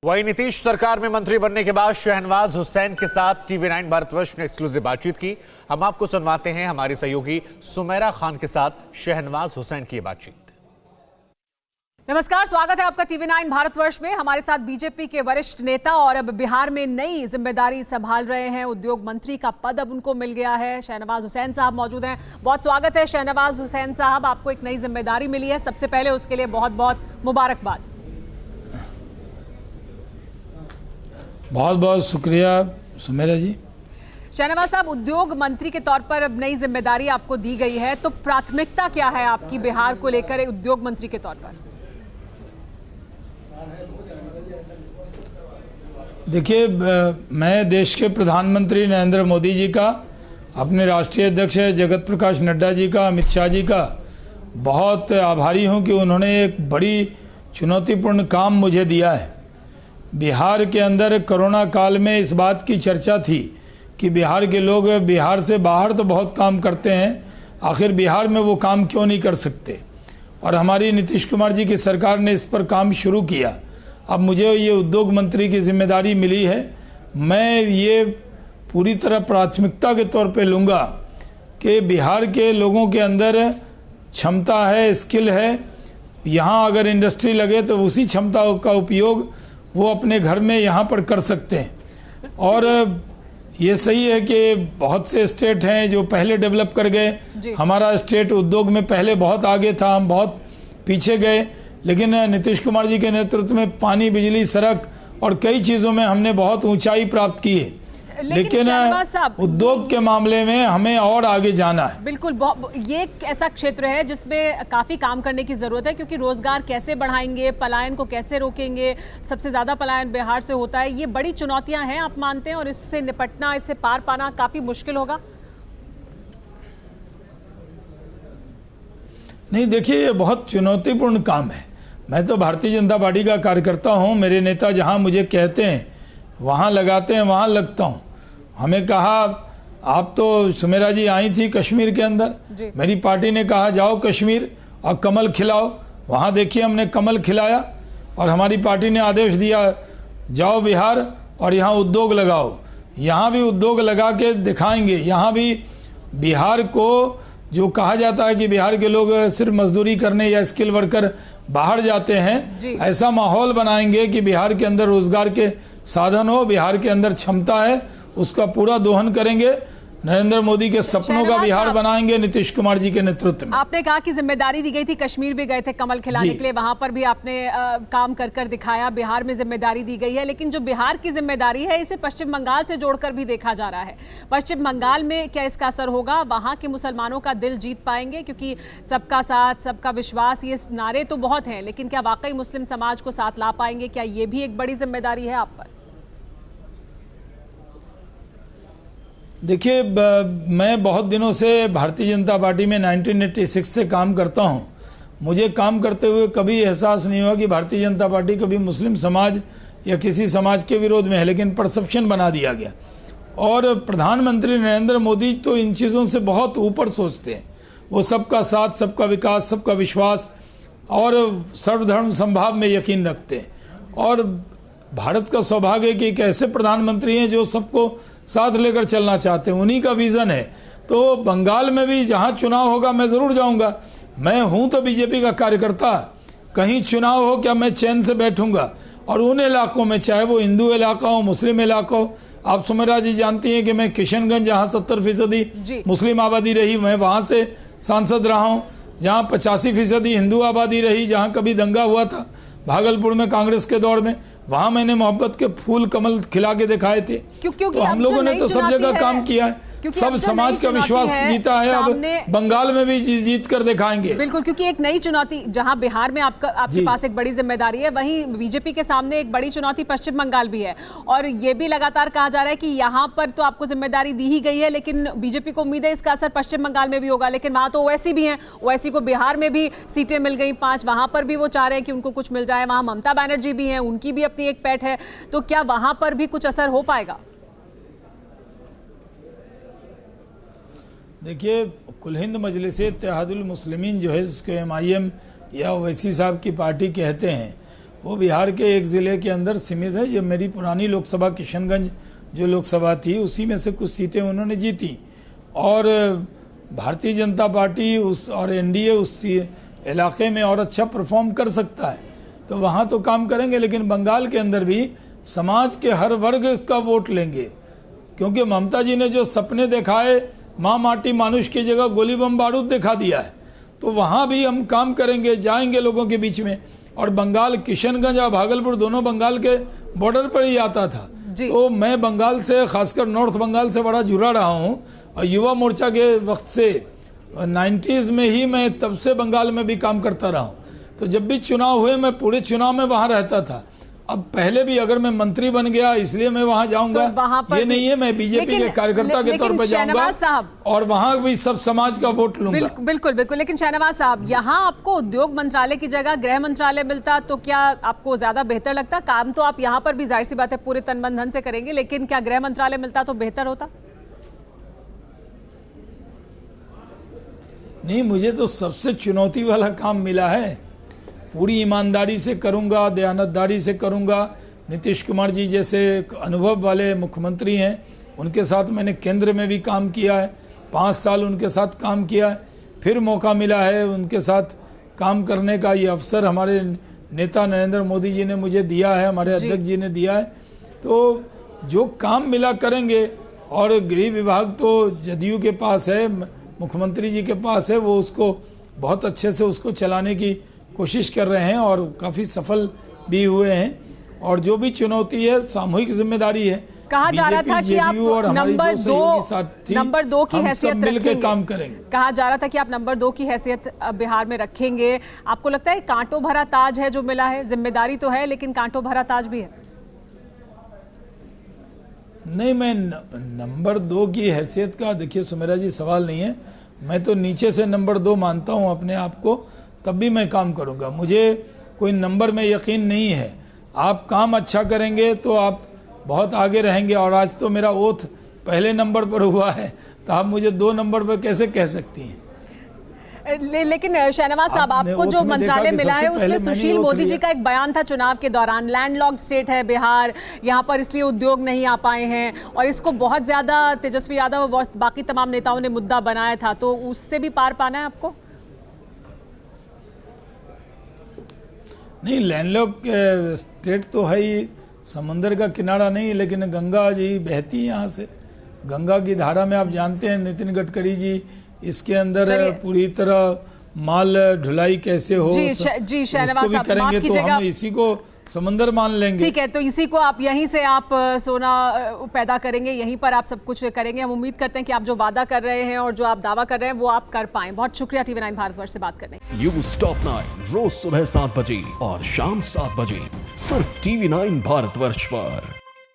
वहीं नीतीश सरकार में मंत्री बनने के बाद शहनवाज हुसैन के साथ TV9 भारतवर्ष ने एक्सक्लूसिव बातचीत की। हम आपको सुनवाते हैं हमारी सहयोगी सुमेरा खान के साथ शहनवाज हुसैन की बातचीत। नमस्कार, स्वागत है आपका TV9 भारतवर्ष में। हमारे साथ बीजेपी के वरिष्ठ नेता और अब बिहार में नई जिम्मेदारी संभाल रहे हैं, उद्योग मंत्री का पद अब उनको मिल गया है। शहनवाज हुसैन साहब मौजूद हैं। बहुत स्वागत है शहनवाज हुसैन साहब, आपको एक नई जिम्मेदारी मिली है। सबसे पहले उसके लिए बहुत बहुत मुबारकबाद। बहुत बहुत शुक्रिया सुमेरा जी। शहनवाज साहब, उद्योग मंत्री के तौर पर अब नई जिम्मेदारी आपको दी गई है, तो प्राथमिकता क्या है आपकी बिहार को लेकर उद्योग मंत्री के तौर पर? देखिए, मैं देश के प्रधानमंत्री नरेंद्र मोदी जी का, अपने राष्ट्रीय अध्यक्ष जगत प्रकाश नड्डा जी का, अमित शाह जी का बहुत आभारी हूं कि उन्होंने एक बड़ी चुनौतीपूर्ण काम मुझे दिया है। बिहार के अंदर कोरोना काल में इस बात की चर्चा थी कि बिहार के लोग बिहार से बाहर तो बहुत काम करते हैं, आखिर बिहार में वो काम क्यों नहीं कर सकते, और हमारी नीतीश कुमार जी की सरकार ने इस पर काम शुरू किया। अब मुझे ये उद्योग मंत्री की जिम्मेदारी मिली है। मैं ये पूरी तरह प्राथमिकता के तौर पे लूँगा कि बिहार के लोगों के अंदर क्षमता है, स्किल है, यहाँ अगर इंडस्ट्री लगे तो उसी क्षमता का उपयोग वो अपने घर में यहाँ पर कर सकते हैं। और ये सही है कि बहुत से स्टेट हैं जो पहले डेवलप कर गए। हमारा स्टेट उद्योग में पहले बहुत आगे था, हम बहुत पीछे गए, लेकिन नीतीश कुमार जी के नेतृत्व में पानी, बिजली, सड़क और कई चीज़ों में हमने बहुत ऊंचाई प्राप्त की है। लेकिन उद्योग के मामले में हमें और आगे जाना है। बिल्कुल, ये एक ऐसा क्षेत्र है जिसमें काफ़ी काम करने की ज़रूरत है, क्योंकि रोजगार कैसे बढ़ाएंगे, पलायन को कैसे रोकेंगे, सबसे ज़्यादा पलायन बिहार से होता है। ये बड़ी चुनौतियां हैं, आप मानते हैं, और इससे निपटना, इससे पार पाना काफ़ी मुश्किल होगा? नहीं, देखिए, ये बहुत चुनौतीपूर्ण काम है। मैं तो भारतीय जनता पार्टी का कार्यकर्ता हूँ। मेरे नेता जहाँ मुझे कहते हैं वहाँ लगाते हैं, वहाँ लगता हूँ। हमें कहा, आप तो सुमेरा जी आई थी कश्मीर के अंदर, मेरी पार्टी ने कहा जाओ कश्मीर और कमल खिलाओ। वहाँ देखिए, हमने कमल खिलाया, और हमारी पार्टी ने आदेश दिया जाओ बिहार और यहाँ उद्योग लगाओ। यहाँ भी उद्योग लगा के दिखाएंगे। यहाँ भी बिहार को, जो कहा जाता है कि बिहार के लोग सिर्फ मजदूरी करने या स्किल वर्कर बाहर जाते हैं, ऐसा माहौल बनाएंगे कि बिहार के अंदर रोजगार के साधन हो, बिहार के अंदर क्षमता है, उसका पूरा दोहन करेंगे। नरेंद्र मोदी के सपनों का बिहार बनाएंगे नीतीश कुमार जी के नेतृत्व में। आपने कहा कि जिम्मेदारी दी गई थी, कश्मीर भी गए थे कमल खिलाने के लिए, वहां पर भी आपने काम कर कर दिखाया। बिहार में जिम्मेदारी दी गई है, लेकिन जो बिहार की जिम्मेदारी है, इसे पश्चिम बंगाल से जोड़कर भी देखा जा रहा है। पश्चिम बंगाल में क्या इसका असर होगा? वहां के मुसलमानों का दिल जीत पाएंगे? क्योंकि सबका साथ, सबका विश्वास, ये नारे तो बहुत हैं, लेकिन क्या वाकई मुस्लिम समाज को साथ ला पाएंगे? क्या ये भी एक बड़ी जिम्मेदारी है आप पर? देखिए, मैं बहुत दिनों से भारतीय जनता पार्टी में 1986 से काम करता हूं। मुझे काम करते हुए कभी एहसास नहीं हुआ कि भारतीय जनता पार्टी कभी मुस्लिम समाज या किसी समाज के विरोध में है, लेकिन परसेप्शन बना दिया गया। और प्रधानमंत्री नरेंद्र मोदी तो इन चीज़ों से बहुत ऊपर सोचते हैं। वो सबका साथ, सबका विकास, सबका विश्वास और सर्वधर्म समभाव में यकीन रखते हैं। और भारत का सौभाग्य है कि एक ऐसे प्रधानमंत्री हैं जो सबको साथ लेकर चलना चाहते हैं, उन्हीं का विजन है। तो बंगाल में भी जहां चुनाव होगा मैं ज़रूर जाऊंगा। मैं हूं तो बीजेपी का कार्यकर्ता, कहीं चुनाव हो क्या मैं चैन से बैठूंगा। और उन इलाकों में, चाहे वो हिंदू इलाका हो, मुस्लिम इलाका हो, आप सुमेरा जी जानती हैं कि मैं किशनगंज, जहाँ 70% मुस्लिम आबादी रही, मैं वहाँ से सांसद रहा हूँ। जहाँ 85% हिंदू आबादी रही, जहाँ कभी दंगा हुआ था भागलपुर में कांग्रेस के दौर में, वहां मैंने मोहब्बत के फूल, कमल खिला के दिखाए थे। क्योंकि तो हम लोगों ने तो सब जगह काम किया है, सब समाज का विश्वास जीता है। अब बंगाल में भी जीत कर दिखाएंगे। बिल्कुल, क्योंकि एक नई चुनौती, जहां बिहार में आपके पास एक बड़ी जिम्मेदारी है, वहीं बीजेपी के सामने एक बड़ी चुनौती पश्चिम बंगाल भी है। और ये भी लगातार कहा जा रहा है कि यहाँ पर तो आपको जिम्मेदारी दी ही गई है, लेकिन बीजेपी को उम्मीद है इसका असर पश्चिम बंगाल में भी होगा। लेकिन वहां तो ओवैसी भी है, ओवैसी को बिहार में भी सीटें मिल गई 5, वहां पर भी वो चाह रहे हैं कि उनको कुछ मिल जाए। वहां ममता बनर्जी भी है, उनकी भी अपनी एक पैठ है। तो क्या वहां पर भी कुछ असर हो पाएगा? देखिए, कुल हिंद मजलिस इत्तेहादुल मुस्लिमीन जो है, उसको MIM या ओवैसी साहब की पार्टी कहते हैं, वो बिहार के एक ज़िले के अंदर सीमित है। ये मेरी पुरानी लोकसभा किशनगंज जो लोकसभा थी उसी में से कुछ सीटें उन्होंने जीती, और भारतीय जनता पार्टी उस और एनडीए उस इलाके में और अच्छा परफॉर्म कर सकता है, तो वहाँ तो काम करेंगे। लेकिन बंगाल के अंदर भी समाज के हर वर्ग का वोट लेंगे, क्योंकि ममता जी ने जो सपने दिखाए, माँ माटी मानुष की जगह गोली बम बारूद दिखा दिया है, तो वहाँ भी हम काम करेंगे, जाएंगे लोगों के बीच में। और बंगाल, किशनगंज और भागलपुर दोनों बंगाल के बॉर्डर पर ही आता था, तो मैं बंगाल से, खासकर नॉर्थ बंगाल से बड़ा जुड़ा रहा हूँ। और युवा मोर्चा के वक्त से 90s में ही मैं तब से बंगाल में भी काम करता रहा हूँ। तो जब भी चुनाव हुए मैं पूरे चुनाव में वहाँ रहता था। अब पहले भी अगर मैं मंत्री बन गया इसलिए मैं वहां जाऊंगा, तो ये नहीं है मैं बीजेपी के कार्यकर्ता के तौर पर जाऊंगा और वहां भी सब समाज का वोट लूंगा। बिल्कुल बिल्कुल। लेकिन शहनवाज साहब, यहाँ आपको उद्योग मंत्रालय की जगह गृह मंत्रालय मिलता तो क्या आपको ज्यादा बेहतर लगता? काम तो आप यहाँ पर भी जाहिर सी बात है पूरे तन मन धन से करेंगे, लेकिन क्या गृह मंत्रालय मिलता तो बेहतर होता? नहीं, मुझे तो सबसे चुनौती वाला काम मिला है। पूरी ईमानदारी से करूंगा, दयानतदारी से करूंगा। नीतीश कुमार जी जैसे अनुभव वाले मुख्यमंत्री हैं, उनके साथ मैंने केंद्र में भी काम किया है, 5 साल उनके साथ काम किया है। फिर मौका मिला है उनके साथ काम करने का, ये अवसर हमारे नेता नरेंद्र मोदी जी ने मुझे दिया है, हमारे अध्यक्ष जी ने दिया है। तो जो काम मिला करेंगे। और गृह विभाग तो जदयू के पास है, मुख्यमंत्री जी के पास है, वो उसको बहुत अच्छे से उसको चलाने की कोशिश कर रहे हैं और काफ़ी सफल भी हुए हैं। और जो भी चुनौती है सामूहिक जिम्मेदारी है। कहा जा रहा था कि आप नंबर 2 की हैसियत मिलकर काम करेंगे। कहा जा रहा था कि आप नंबर 2 की हैसियत बिहार में रखेंगे। आपको लगता है कांटों भरा ताज है जो मिला है? जिम्मेदारी तो है लेकिन कांटों भरा ताज भी है। नहीं, मैं नंबर 2 की हैसियत का, देखिए सुमेरा जी, सवाल नहीं है। मैं तो नीचे से नंबर 2 मानता हूँ अपने आप को, तब भी मैं काम करूँगा। मुझे कोई नंबर में यकीन नहीं है। आप काम अच्छा करेंगे तो आप बहुत आगे रहेंगे। और आज तो मेरा ओथ पहले नंबर पर हुआ है, तो आप मुझे 2 नंबर पर कैसे कह सकती हैं? लेकिन शहनवाज साहब, आपको जो मंत्रालय मिला है उसमें सुशील मोदी जी का एक बयान था चुनाव के दौरान, लैंडलॉक्ड स्टेट है बिहार, यहाँ पर इसलिए उद्योग नहीं आ पाए हैं, और इसको बहुत ज्यादा तेजस्वी यादव और बाकी तमाम नेताओं ने मुद्दा बनाया था। तो उससे भी पार पाना है आपको? नहीं, लैंडलॉक स्टेट तो है ही, समंदर का किनारा नहीं, लेकिन गंगा जी बहती है यहाँ से। गंगा की धारा में आप जानते हैं नितिन गडकरी जी, इसके अंदर पूरी तरह माल ढुलाई कैसे हो, जी शहनवाज साहब, करेंगे तो हम इसी को समंदर मान लेंगे। ठीक है, तो इसी को आप यहीं से आप सोना पैदा करेंगे, यहीं पर आप सब कुछ करेंगे। हम उम्मीद करते हैं कि आप जो वादा कर रहे हैं और जो आप दावा कर रहे हैं वो आप कर पाएं। बहुत शुक्रिया TV9 भारतवर्ष से बात करने। न्यूज़ टॉप 9 रोज सुबह 7 बजे और शाम 7 बजे सिर्फ TV9 भारतवर्ष पर।